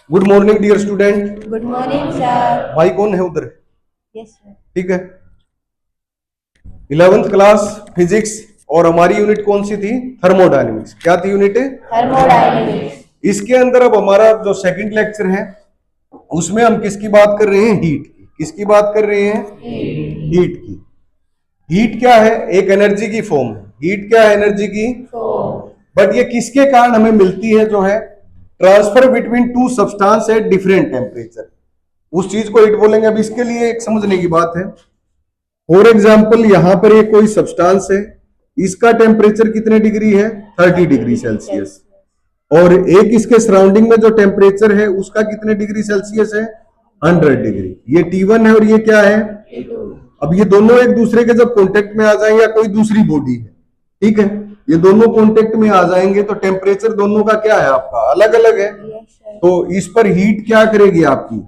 Good morning dear student. Good morning sir. भाई कौन है उधर? Yes sir. ठीक है। 11th क्लास फिजिक्स और हमारी यूनिट कौन सी थी? थर्मोडायनेमिक्स। क्या थी यूनिट? थर्मोडायनेमिक्स। इसके अंदर अब हमारा जो सेकंड लेक्चर है उसमें हम किसकी बात कर रहे हैं? हीट की। किसकी बात कर रहे हैं? हीट की। हीट क्या है? एक एनर्जी की फॉर्म है। हीट क्या है? एनर्जी की। बट ये किसके कारण हमें मिलती है? जो है transfer between two substance at different temperature, उस चीज को हीट बोलेंगे। अब इसके लिए एक समझने की बात है। फॉर एग्जाम्पल यहां पर एक कोई सब्सटेंस है, इसका टेम्परेचर कितने डिग्री है? 30 डिग्री सेल्सियस। और एक इसके सराउंडिंग में जो टेम्परेचर है उसका कितने डिग्री सेल्सियस है? 100 डिग्री। ये T1 है और ये क्या है? अब ये दोनों एक दूसरे के जब कांटेक्ट में आ जाएंगे, या कोई दूसरी बॉडी है, ठीक है, ये दोनों कांटेक्ट में आ जाएंगे तो टेम्परेचर दोनों का क्या है? आपका अलग अलग है। तो इस पर हीट क्या करेगी आपकी?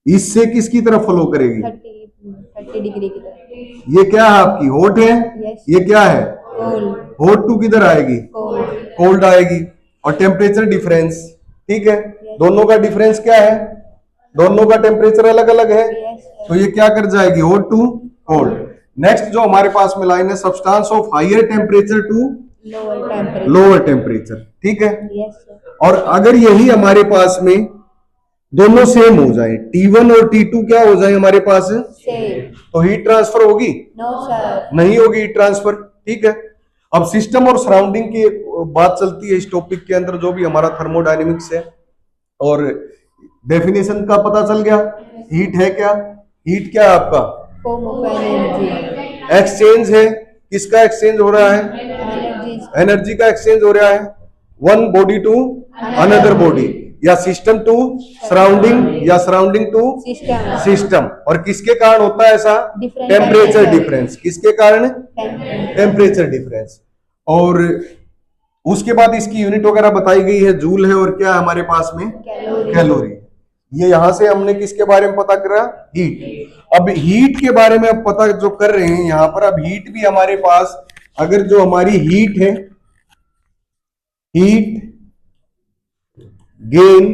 इससे किसकी तरफ फ्लो करेगी? 30 डिग्री की तरफ। ये क्या है आपकी? हॉट है। ये क्या है? हॉट टू किधर आएगी? कोल्ड आएगी। और टेम्परेचर डिफरेंस, ठीक है, दोनों का डिफरेंस क्या है? दोनों का टेम्परेचर अलग अलग है। तो ये क्या कर जाएगी? Hot to cold. नेक्स्ट जो हमारे पास में लाइन है, substance of higher temperature to lower temperature, ठीक है। और अगर यही हमारे पास में दोनों सेम हो जाए, T1 और T2 क्या हो जाए हमारे पास? तो हीट ट्रांसफर होगी? नो सर, नहीं होगी हीट ट्रांसफर, ठीक है। अब सिस्टम और सराउंडिंग की बात चलती है इस टॉपिक के अंदर, जो भी हमारा थर्मोडायनेमिक्स है। और डेफिनेशन का पता चल गया। हीट है क्या? हीट क्या है आपका? एक्सचेंज है। किसका एक्सचेंज हो रहा है? एनर्जी का एक्सचेंज हो रहा है। One body to another body, या सिस्टम टू सराउंडिंग, या सराउंडिंग टू सिस्टम। और किसके कारण होता है ऐसा? Temperature difference. किसके कारण? Temperature difference. और उसके बाद इसकी यूनिट वगैरह बताई गई है, जूल है, और क्या है हमारे पास में? कैलोरी। ये यहां से हमने किसके बारे में पता करा? हीट। अब हीट के बारे में अब पता जो कर रहे हैं यहां पर, अब हीट भी हमारे पास, अगर जो हमारी हीट है, heat gain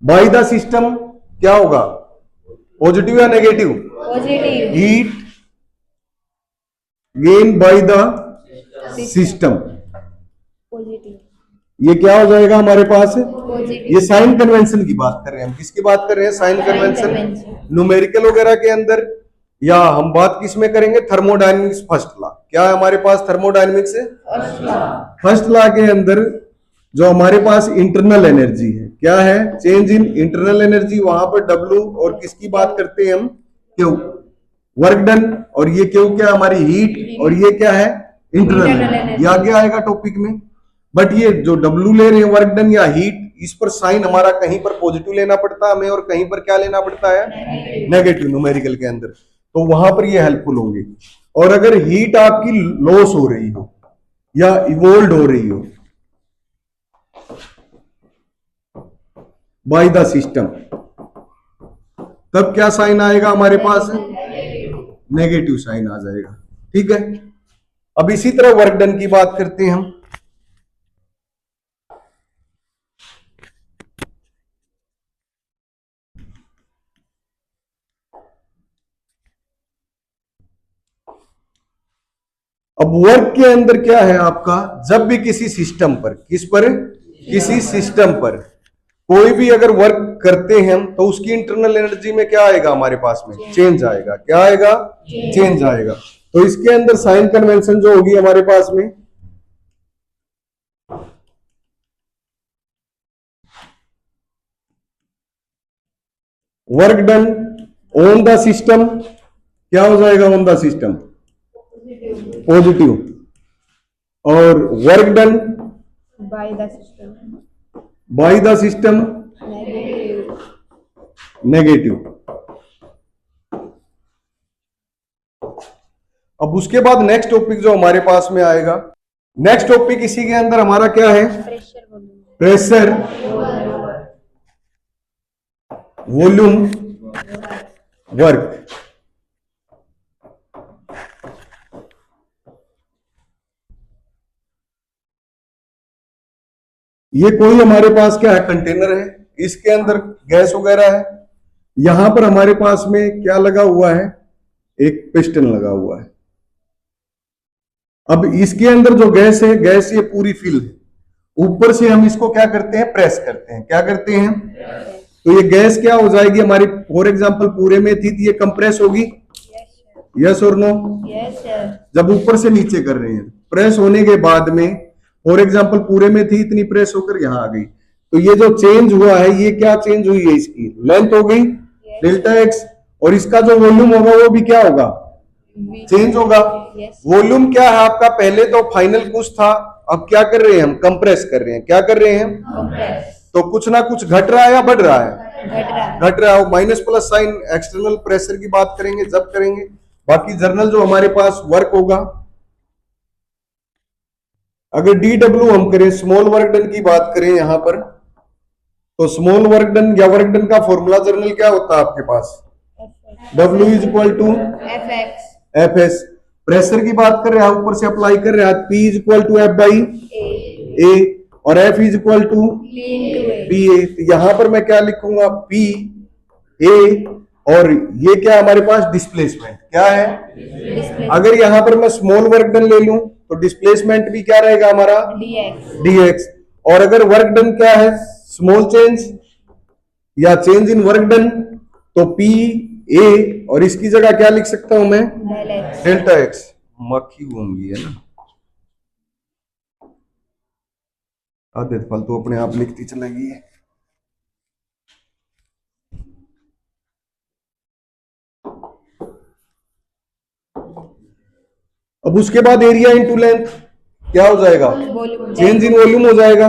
by the system, क्या होगा? पॉजिटिव या negative? Positive. Heat gain by the system, positive. ये क्या हो जाएगा हमारे पास? पॉजिटिव। ये साइन कन्वेंशन की बात कर रहे हैं हम। किसकी बात कर रहे हैं? Sign convention. न्यूमेरिकल वगैरह के अंदर, या हम बात किस में करेंगे? Thermodynamics first law. क्या है हमारे पास थर्मोडायनेमिक्स? फर्स्ट लॉ के अंदर जो हमारे पास इंटरनल एनर्जी है, क्या है? Change in internal energy. वहां पर डब्ल्यू और किसकी बात करते हैं हम? Q, work done. और ये क्यू क्या? हमारी हीट। और ये क्या है? Internal energy. ये आगे आएगा टॉपिक में। बट ये जो डब्ल्यू ले रहे हैं, वर्क डन या हीट, इस पर साइन हमारा कहीं पर पॉजिटिव लेना पड़ता है हमें, और कहीं पर क्या लेना पड़ता है? नेगेटिव, न्यूमेरिकल के अंदर। तो वहां पर ये हेल्पफुल होंगे। और अगर हीट आपकी लॉस हो रही हो या इवोल्व हो रही हो बाय द सिस्टम, तब क्या साइन आएगा हमारे पास? नेगेटिव साइन आ जाएगा, ठीक है। अब इसी तरह वर्क डन की बात करते हैं हम। अब वर्क के अंदर क्या है आपका? जब भी किसी सिस्टम पर, किस पर? किसी सिस्टम पर कोई भी अगर वर्क करते हैं हम, तो उसकी इंटरनल एनर्जी में क्या आएगा हमारे पास में? चेंज आएगा। क्या आएगा? चेंज आएगा। तो इसके अंदर साइन कन्वेंशन जो होगी हमारे पास में, work done on the system, क्या हो जाएगा? On the system positive. और work done by the system, by the system negative. अब उसके बाद नेक्स्ट टॉपिक जो हमारे पास में आएगा, नेक्स्ट टॉपिक इसी के अंदर हमारा क्या है? Pressure volume work. ये कोई हमारे पास क्या है? कंटेनर है। इसके अंदर गैस वगैरह है। यहां पर हमारे पास में क्या लगा हुआ है, एक पिस्टन लगा हुआ है। अब इसके अंदर जो गैस है, गैस ये पूरी फिल है। ऊपर से हम इसको क्या करते हैं, प्रेस करते हैं। क्या करते हैं, तो ये गैस क्या हो जाएगी हमारी, फॉर एग्जांपल पूरे में थी तो ये कंप्रेस होगी, यस और नो। Yes sir. जब ऊपर से नीचे कर रहे हैं, प्रेस होने के बाद में फॉर एग्जांपल पूरे में थी, इतनी प्रेस होकर यहां आ गई, तो ये जो चेंज हुआ है, ये क्या चेंज हुई है, इसकी लेंथ हो गई डेल्टा एक्स, और इसका जो वॉल्यूम होगा वो भी क्या होगा, चेंज होगा। वॉल्यूम क्या है आपका, पहले तो फाइनल कुछ था, अब क्या कर रहे हैं हम, कंप्रेस कर रहे हैं। क्या कर रहे हैं, तो कुछ ना कुछ घट रहा है या बढ़ रहा है, घट रहा है। Minus plus sign external pressure की बात करेंगे जब करेंगे। बाकी जर्नल जो हमारे पास वर्क होगा, अगर डी डब्ल्यू हम करें, स्मॉल वर्क डन की बात करें यहां पर, तो स्मॉल वर्क डन या वर्क डन का फॉर्मूला जर्नल क्या होता है आपके पास, W is equal to F S. Pressure की बात कर रहे हैं, ऊपर से अप्लाई कर रहे हैं, P is equal to F by A, और F is equal to B A. तो यहां पर मैं क्या लिखूंगा, P ए, और ये क्या हमारे पास डिस्प्लेसमेंट क्या है। अगर यहां पर मैं स्मॉल वर्क डन ले लूं तो डिस्प्लेसमेंट भी क्या रहेगा हमारा, dx। और अगर वर्क डन क्या है, स्मॉल चेंज या चेंज इन वर्क डन, तो P ए, और इसकी जगह क्या लिख सकता हूं मैं, डेल्टा एक्स। मक्खी घूम गई है ना, आधे फल तो अपने आप लिखती चलेगी। अब उसके बाद एरिया इंटू लेंथ क्या हो जाएगा, चेंज इन वॉल्यूम हो जाएगा।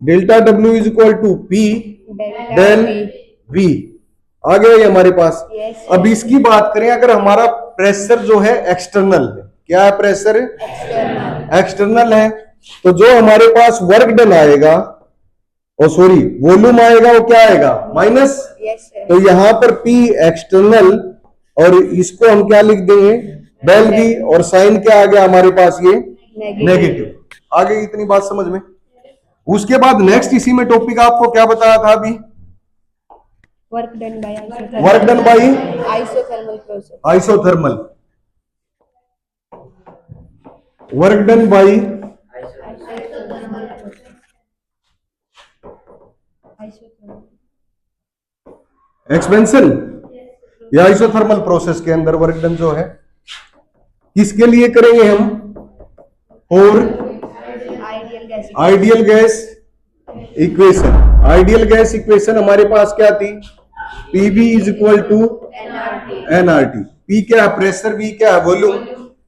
Delta W is equal to P del V, आ गया ये हमारे पास। अब इसकी बात करें, अगर हमारा प्रेशर जो है एक्सटर्नल है, क्या है प्रेशर, एक्सटर्नल है, तो जो हमारे पास वर्क डन आएगा, और सॉरी वॉल्यूम आएगा, वो क्या आएगा, माइनस। तो यहां पर P एक्सटर्नल, और इसको हम क्या लिख देंगे, डेल वी, और साइन क्या आ गया हमारे पास, ये नेगेटिव। आ गई इतनी बात समझ में। उसके बाद नेक्स्ट इसी में टॉपिक आपको क्या बताया था अभी, work done bye isothermal process, isothermal work done bye expansion या आइसोथर्मल प्रोसेस के अंदर वर्क डन जो है किसके लिए करेंगे हम, और ideal gas equation. Ideal gas equation हमारे पास क्या थी, PV is equal to nRT. P क्या है प्रेशर, बी क्या है वॉल्यूम,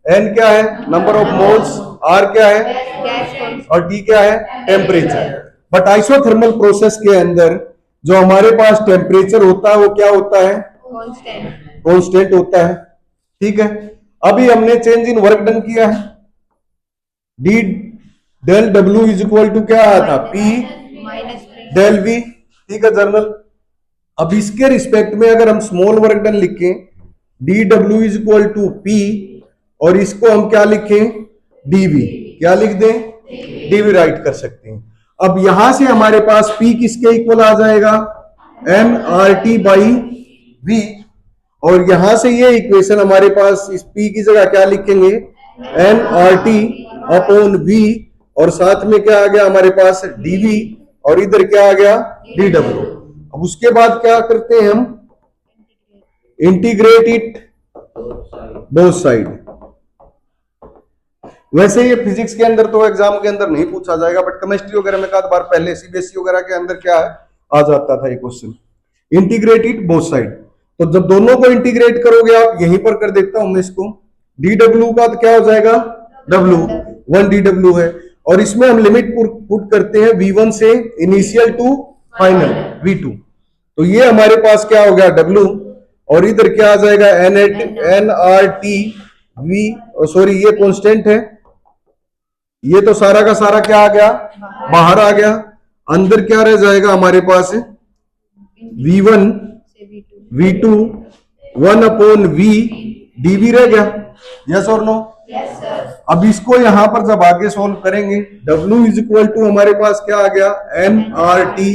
एन क्या है नंबर ऑफ मोल्स, आर क्या है, और टी क्या है टेम्परेचर। बट आइसोथर्मल प्रोसेस के अंदर जो हमारे पास टेम्परेचर होता है वो क्या होता है, कांस्टेंट होता है। ठीक है, अभी हमने चेंज इन वर्क डन किया है, d del W is equal to क्या आया था, पी डेल वी। ठीक है जर्नल। अब इसके रिस्पेक्ट में अगर हम स्मॉल वर्क डन लिखें, d W is equal to P, और इसको हम क्या लिखें, डीवी। क्या लिख दें, डीवी राइट कर सकते हैं। अब यहां से हमारे पास P किसके इक्वल आ जाएगा, N R T by V, और यहां से ये इक्वेशन हमारे पास इस P की जगह क्या लिखेंगे, N R T upon V, और साथ में क्या आ गया हमारे पास डीवी, और इधर क्या आ गया डी डब्ल्यू। अब उसके बाद क्या करते हैं हम, इंटीग्रेट इट बोथ साइड। वैसे ये फिजिक्स के अंदर तो एग्जाम के अंदर नहीं पूछा जाएगा, बट केमिस्ट्री वगैरह में एक बार पहले सीबीएसई वगैरह के अंदर क्या है आ जाता था ये question, integrate it both side. तो जब दोनों को इंटीग्रेट करोगे आप, यहीं पर कर देता हूं मैं इसको, डी डब्ल्यू का तो क्या हो जाएगा डब्ल्यू, 1 डी डब्ल्यू है, और इसमें हम लिमिट पुट करते हैं V1 से इनिशियल टू फाइनल V2। तो ये हमारे पास क्या हो गया W, और इधर क्या आ जाएगा N R T V, sorry ये कांस्टेंट है, ये तो सारा का सारा क्या आ गया बाहर आ गया। अंदर क्या रह जाएगा हमारे पास, V1 V2 1 upon V dV रह गया, यस और नो। अब इसको यहां पर जब आगे सोल्व करेंगे, W इज इक्वल टू हमारे पास क्या आ गया, N R T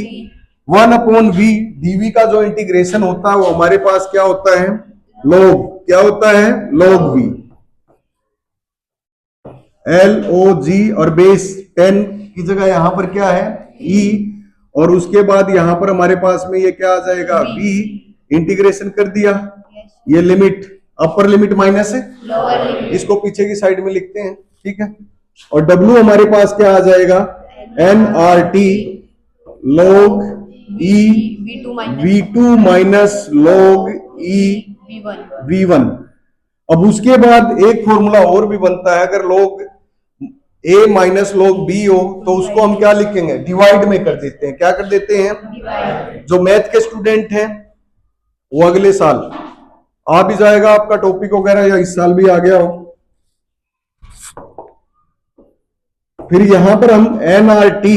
1/v dv का जो इंटीग्रेशन होता है वो हमारे पास क्या होता है, log, क्या होता है, log v, LOG, और बेस 10 की जगह यहां पर क्या है, e, और उसके बाद यहां पर हमारे पास में ये क्या आ जाएगा, v, इंटीग्रेशन कर दिया, ये लिमिट अपर लिमिट माइनस है, लोअर लिमिट, इसको पीछे की साइड में लिखते हैं, ठीक है। और W हमारे पास क्या आ जाएगा, nRT log E V2 minus log E V1। अब उसके बाद एक फॉर्मूला और भी बनता है, अगर log A minus log B हो तो उसको हम क्या लिखेंगे, डिवाइड में कर देते हैं, क्या कर देते हैं, डिवाइड। जो मैथ के स्टूडेंट हैं वो अगले साल आ भी जाएगा आपका टॉपिक वगैरह, या इस साल भी आ गया हो। फिर यहां पर हम nRT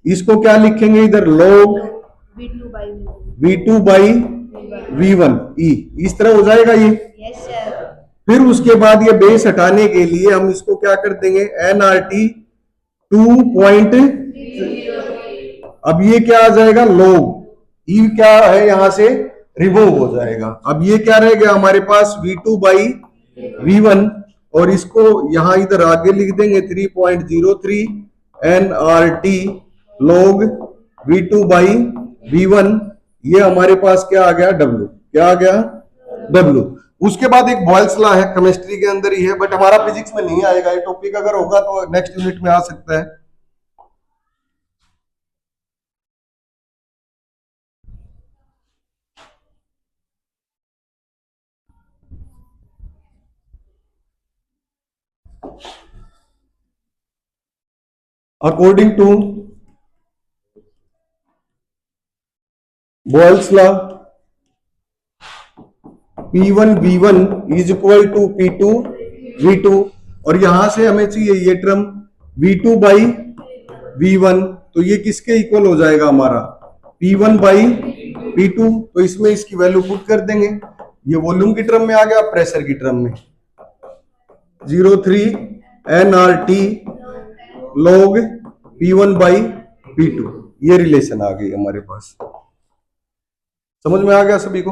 इसको क्या लिखेंगे, इधर log V2 by V1 E, इस तरह हो जाएगा ये। Yes sir. फिर उसके बाद ये बेस हटाने के लिए हम इसको क्या कर देंगे, nRT 2. अब ये क्या आ जाएगा, log E क्या है यहां से रिमूव हो जाएगा। अब ये क्या रह गया हमारे पास, V2 बाई V1, और इसको यहां इधर आगे लिख देंगे 3.03 nRT log V2 by V1, ये हमारे पास क्या आ गया, W, क्या आ गया, W। उसके बाद एक बॉयल्स लॉ है, केमिस्ट्री के अंदर ही है, बट हमारा फिजिक्स में नहीं आएगा ये टॉपिक, अगर होगा तो नेक्स्ट यूनिट में आ सकता है। According to Boyle's law, P1 V1 is equal to P2 V2, और यहां से हमें चाहिए ये टर्म V2 बाई V1, तो ये किसके इक्वल हो जाएगा हमारा, P1 बाई P2, तो इसमें इसकी वैल्यू पुट कर देंगे, ये वॉल्यूम की टर्म में आ गया, प्रेशर की टर्म में 03 nRT log P1 by P2, ये रिलेशन आ गई हमारे पास। समझ में आ गया सभी को?